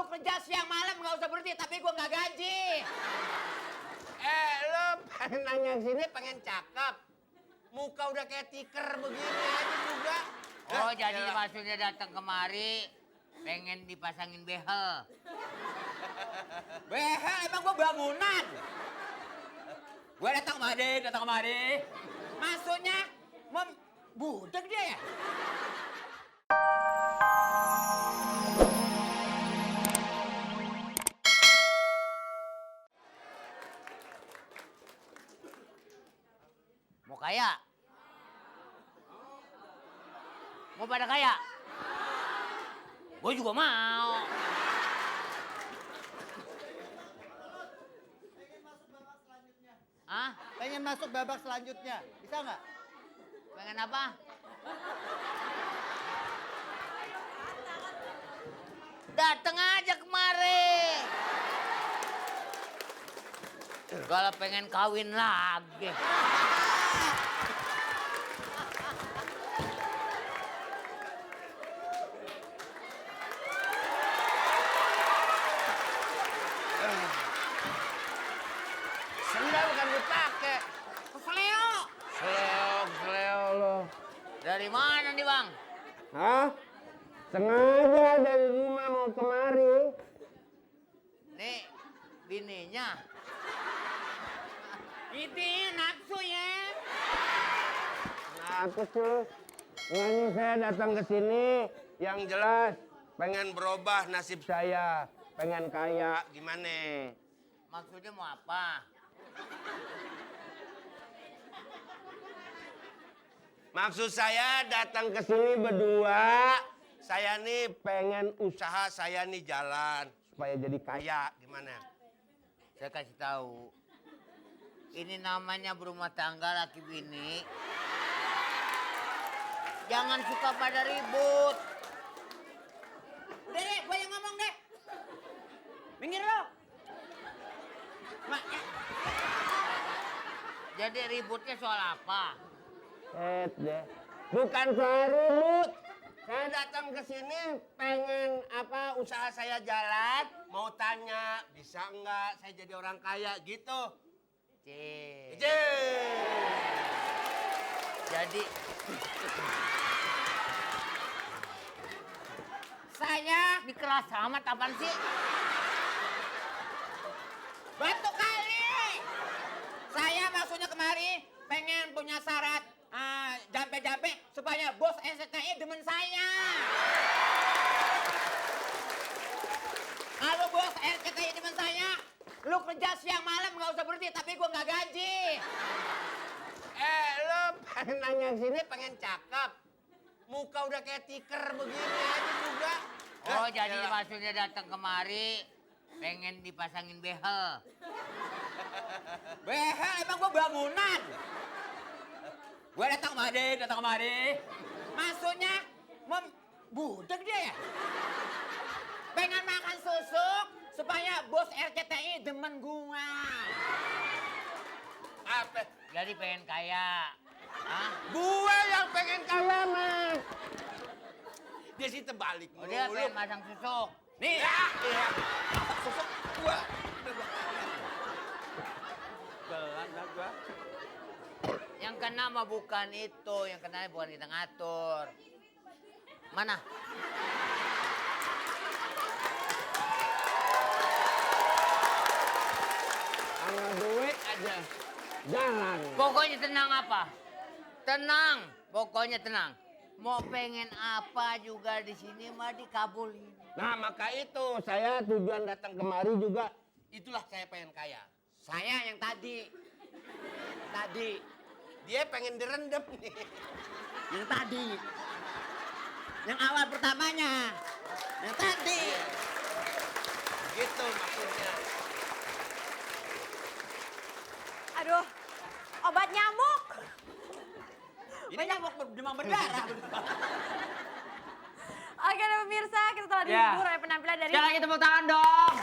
kerja siang malam nggak usah berhenti, tapi gue nggak gaji. Lo pengen nanya sini pengen cakep. Muka udah kayak tiker begini aja juga. Oh, jadi maksudnya datang kemari pengen dipasangin behel. Behel emang gue bangunan. Gue datang kemari. Maksudnya budak dia ya? Mau kaya? Mau pada kaya? Gue juga mau. Hah? Pengen masuk babak selanjutnya, bisa nggak? Pengen apa? Dateng aja kemari. Kalau pengen kawin lagi. Sendal bukan dipakai. Kesleo. Sleo lo. Dari mana nih bang? Hah? Sengaja dari rumah mau kemari. Nih, bininya. Itu nafsu ya. Nah, aku tuh ini saya datang ke sini yang jelas pengen berubah nasib saya, pengen kaya gimana? Maksudnya mau apa? Maksud saya datang ke sini berdua, saya nih pengen usaha saya nih jalan supaya jadi kaya gimana? Saya kasih tahu. Ini namanya berumah tangga laki bini. Jangan suka pada ribut. Udah deh, gue yang ngomong deh. Minggir lo. Jadi ributnya soal apa? Deh. Bukan soal ribut. Saya datang ke sini pengen usaha saya jalan, mau tanya bisa nggak saya jadi orang kaya gitu. Cih. Jadi Saya di kelas amat apaan sih? Batu kali! Saya maksudnya kemari pengen punya syarat jampe-jampe supaya bos STI demen saya. Kalau bos STI demen saya, lu kerja siang malam nggak usah berhenti, tapi gua nggak gaji. lo pengen nanya sini pengen cakep. Muka udah kayak tiker begini aja juga. Oh, jadi maksudnya datang kemari pengen dipasangin behel. Behel emang gua bangunan. Gue datang kemari. Maksudnya budak dia ya? Pengen makan susuk supaya bos RCTI demen gua. Apa? Jadi pengen kaya. Hah? Gua yang pengen kaya mah. Dia sih terbalik Oh, dia pengen masang susuk. Nih. Ya, iya. Susuk gua. Jalan lah gua. Yang kena mah bukan itu, yang kena bukan kita ngatur. Mana? Sama duit aja. Jalan. Pokoknya tenang apa? Tenang, pokoknya tenang. Mau pengen apa juga di sini mah dikabulin. Nah, maka itu saya tujuan datang kemari juga itulah saya pengen kaya. Saya yang tadi. Dia pengen direndam nih. Yang tadi. Yang awal pertamanya. Yang tadi. Gitu maksudnya. Aduh, obat nyamuk. Ini nyamuk demam berdarah. Oke deh pemirsa, kita telah dihibur oleh penampilan dari Sekali lagi tepuk tangan dong.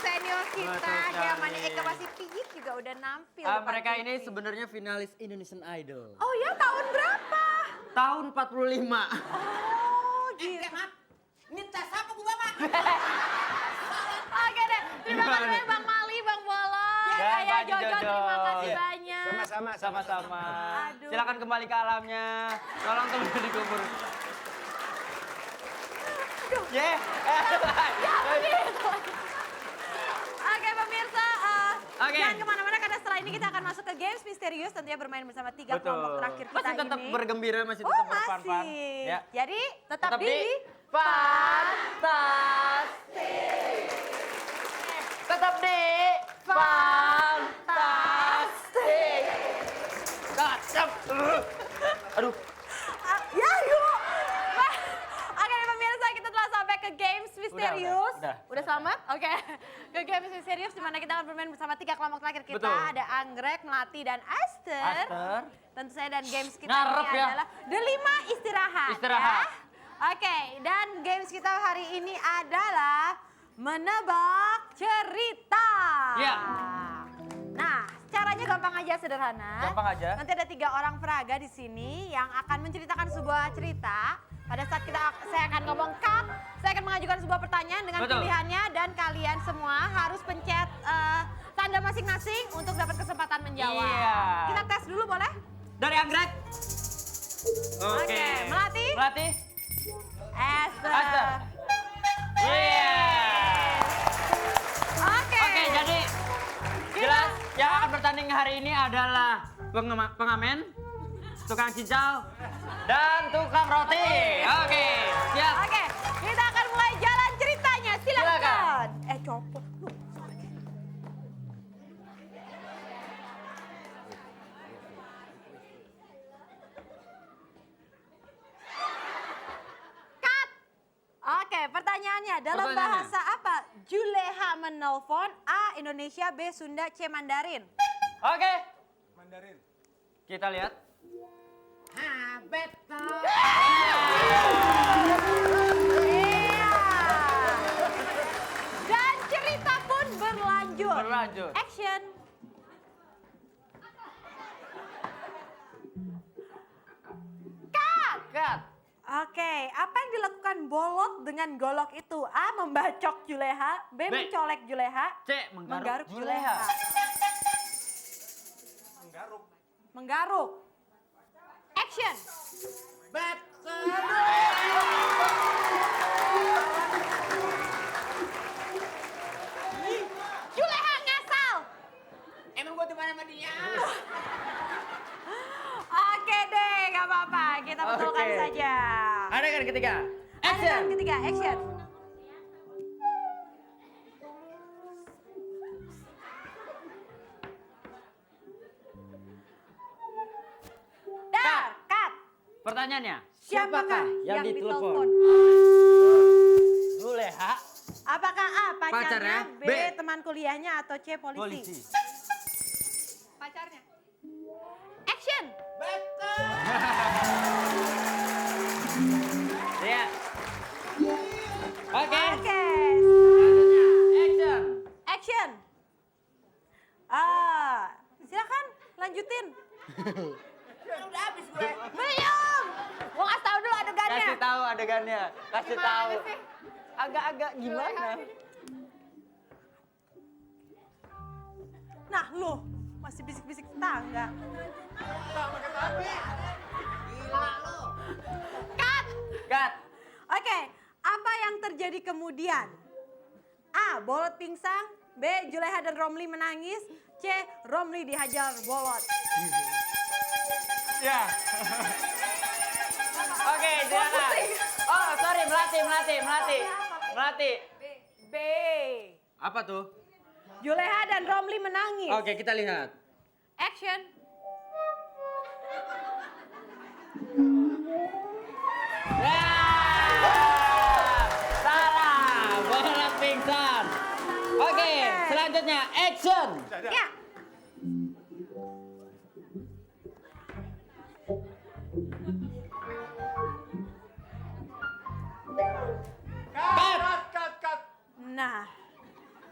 senior kita. Betul Ya, sekali. Mani Eka pasti pijit juga udah nampil. Mereka depan ini TV. sebenarnya finalis Indonesian Idol. Oh ya, tahun berapa? Tahun 45. Oh juga, Pak. Oke deh, terima kasih Bang Mali, Bang Bolot, Dan Ayah Pak Jojo, Jojo. terima kasih Iya. banyak. Sama-sama. Sama-sama. Aduh. Silakan kembali ke alamnya. Tolong teman dikubur. Ye. Ya begitu. Oke pemirsa, Oke. jangan kemana-mana karena setelah ini kita akan masuk ke games misterius tentunya bermain bersama 3 Betul. kelompok terakhir kita Masih tetap ini. bergembira, masih Oh tetap berfan-fan. masih. Ya. Jadi tetap, Tetap di Fantastik. Tetap di Fantastik. Tetap. Aduh. Ya yuk. Oke pemirsa kita telah sampai ke games misterius. Udah. Selamat? Oke. Ke games misterius di mana kita akan bermain bersama 3 kelompok terakhir kita. Betul. Ada Anggrek, Melati, dan Aster. Aster. Tentu saya dan games kita Ngarep ini ya. adalah Delima istirahat. Istirahat. Ya. Oke, dan games kita hari ini adalah menebak cerita. Iya. Nah, caranya gampang aja, sederhana. Gampang aja. Nanti ada 3 orang peraga di sini yang akan menceritakan sebuah cerita. Pada saat saya akan ngomong cut, saya akan mengajukan sebuah pertanyaan dengan Betul. pilihannya dan kalian semua harus pencet tanda masing-masing untuk dapat kesempatan menjawab. Iya. Kita tes dulu boleh? Dari Anggrek. Oke, Melati. Melati. Aster. Aster. Iya. Oke. Oke, jadi jelas yang akan bertanding hari ini adalah pengamen, tukang cincau, dan tukang roti. Oke, siap. Oke, kita akan mulai jalan ceritanya. Silakan. Silakan. Copot. Cut. Oke, pertanyaannya dalam Pertanyaannya. bahasa apa Juleha menelpon? A. Indonesia, B. Sunda, C. Mandarin. Oke. Mandarin. Kita lihat. Iya. Dan cerita pun berlanjut. Berlanjut. Action. Cut. Oke, apa yang dilakukan Bolot dengan golok itu? A. Membacok Juleha, B. B. mencolek Juleha, C. menggaruk Juleha. Menggaruk. Action. Juleha ngasal. Emang gua teman sama dia? Oke deh, gak apa-apa. Kita betulkan Oke. saja. Adegan ketiga. Adegan Action. ketiga, action. Dar, cut. Pertanyaannya, Siapakah yang ditelepon? Juleha. Apakah A. Pacarnya, Pacarnya, B. B. Teman kuliahnya, atau C. Polisi? Polisi. Pacarnya. Action. Iya. Oke. Oke. Action. Action. Silakan lanjutin. Udah habis gue. Belum. Mau kasih tahu dulu adegannya. Kasih tahu adegannya. Kasih Gimana tahu. sih? Agak-agak gimana? Nah, lu masih bisik-bisik tetangga. Gila lu. Cut. Cut. Oke, apa yang terjadi kemudian? A. Bolot pingsan. B. Juleha dan Romli menangis. C. Romli dihajar Bolot. Ya. Oke, silakan. Oh, sorry, Melati. B. Apa tuh? Juleha dan Romli menangis. Oke, kita lihat. Action. Ya. Salah, bola pingsan. Oke, selanjutnya action. Ya. Cut. Nah.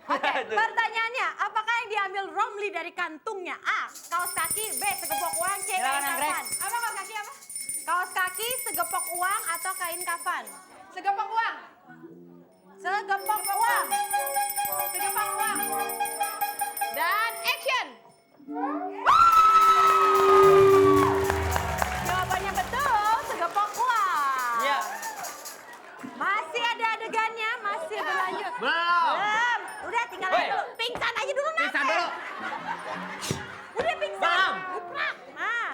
Oke, pertanyaannya, apakah yang diambil Romli dari kantungnya? A. Kaos kaki, B. Segepok uang, C. Kain Silakan, Anggrek. kafan. Apa kaos kaki apa? Kaos kaki, segepok uang, atau kain kafan? Segepok uang. segepok uang. Segepok uang. Dan action. Jawabannya betul, segepok uang. Iya. Masih ada adegannya, masih berlanjut. Belum. Belum. Udah tinggal Woi. dulu. Pingsan aja dulu, Nat. Pingsan dulu. Udah pingsan. Belum. Guprak. Nah.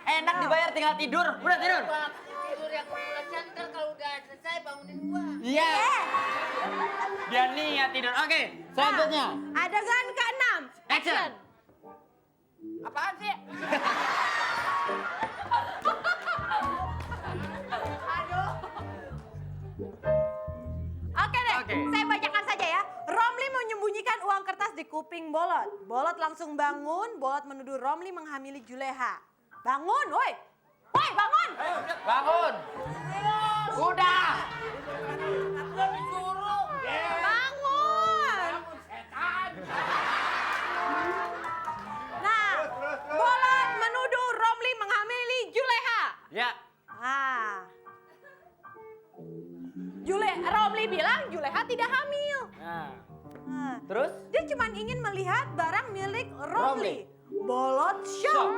Enak dibayar tinggal tidur. Udah tidur. Tidur ya kepulauan, ntar kalau udah selesai bangunin gua. Iya. Dia niat tidur. Oke, selanjutnya. Nah, adegan ke-6. Action. Apaan sih? Oke deh, Oke. saya bacakan saja ya. Romli menyembunyikan uang kertas di kuping Bolot. Bolot langsung bangun, Bolot menuduh Romli menghamili Juleha. Bangun, woi. Woi, bangun. Bangun. Udah. Bangun. Nah, Bolot menuduh Romli menghamili Juleha. Ya. Ah. Romli bilang Juleha tidak hamil. Nah. Nah, Terus? dia cuma ingin melihat barang milik Romli. Bolot shock.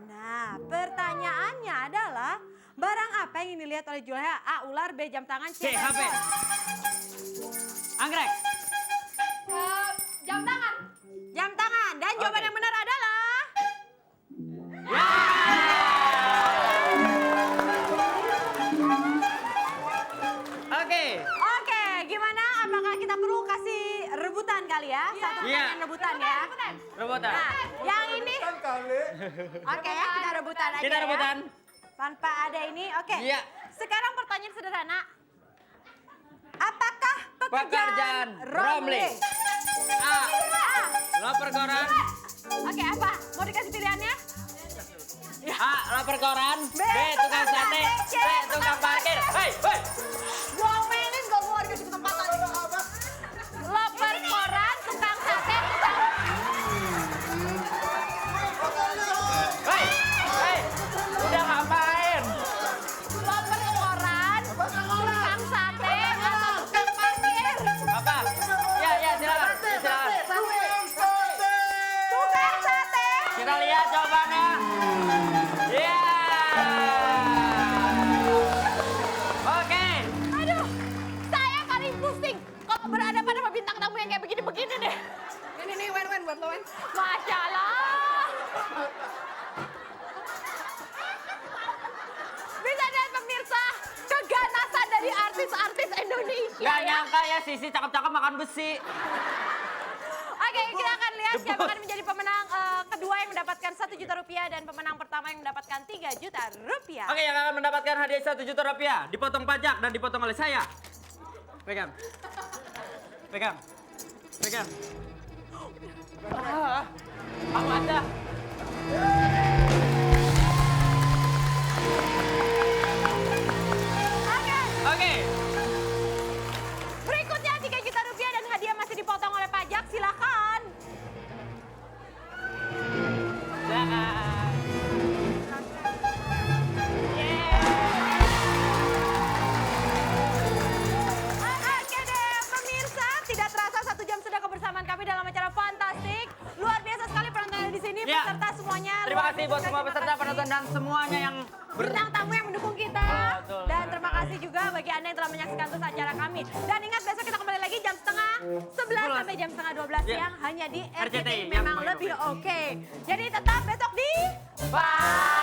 Nah, pertanyaannya adalah barang apa yang ingin dilihat oleh Juleha? A. Ular, B. Jam tangan, C. C. HP. Anggrek. Jam tangan. Jam tangan. Dan jawaban Oke. yang benar adalah Ya. Oke. Oke, gimana? Apakah kita perlu kasih rebutan kali ya? Satu Iya. pertanyaan rebutan ya. Rebutan. Nah, yang ini. Oke ya, kita rebutan aja Kita rebutan. ya. Tanpa ada ini, oke. Iya. Sekarang pertanyaan sederhana. Apakah pekerjaan Pekerjaan Romli? Romli. A. A. Lapor koran. Oke, apa? Mau dikasih pilihannya? A. Lapor koran. B. B. Tukang sate. C. Tukang parkir. Hei, hei. Gua omelin gak mau dikasih kesempatan. Lapor koran, tukang sate, tukang... Hei, hei. Udah ngapain? Lapor koran, tukang sate, atau tukang parkir? Apa? Ya, ya, silakan. Silakan. Tukang sate. Kita lihat jawabannya. Ya. Oke. Aduh, saya paling pusing kalau berhadapan sama bintang tamu yang kayak begini-begini deh. Ini Wen buat lo, Wen. Masya Allah. Bisa lihat pemirsa, keganasan dari artis-artis Indonesia. Gak ya. nyangka ya Sisi cakep-cakep makan besi. Oke, kita akan lihat siapa akan menjadi pemenang kedua yang mendapatkan 1 juta rupiah dan pemenang pertama yang mendapatkan 3 juta rupiah. Oke, yang akan mendapatkan hadiah 1 juta rupiah dipotong pajak dan dipotong oleh saya. Pegang. Pegang. Pegang. Apa ada? Oke, Oke. berikutnya 3 juta rupiah dan hadiah masih dipotong oleh pajak, silakan. Silakan. Oke deh, pemirsa, tidak terasa 1 jam sudah kebersamaan kami dalam acara fantastik. Luar biasa sekali penonton di sini, Ya. peserta semuanya. Terima Luar kasih biasa buat sekali, semua terima peserta, kasih. penonton dan semuanya yang Bintang tamu yang mendukung kita. Betul. Dan terima kasih juga bagi Anda yang telah menyaksikan terus acara kami. Dan ingat besok kita kembali lagi jam setengah 11 sampai jam setengah 12 Ya. siang hanya di RCTI RCTI yang memang paling lebih oke. oke. Jadi tetap besok di Bye.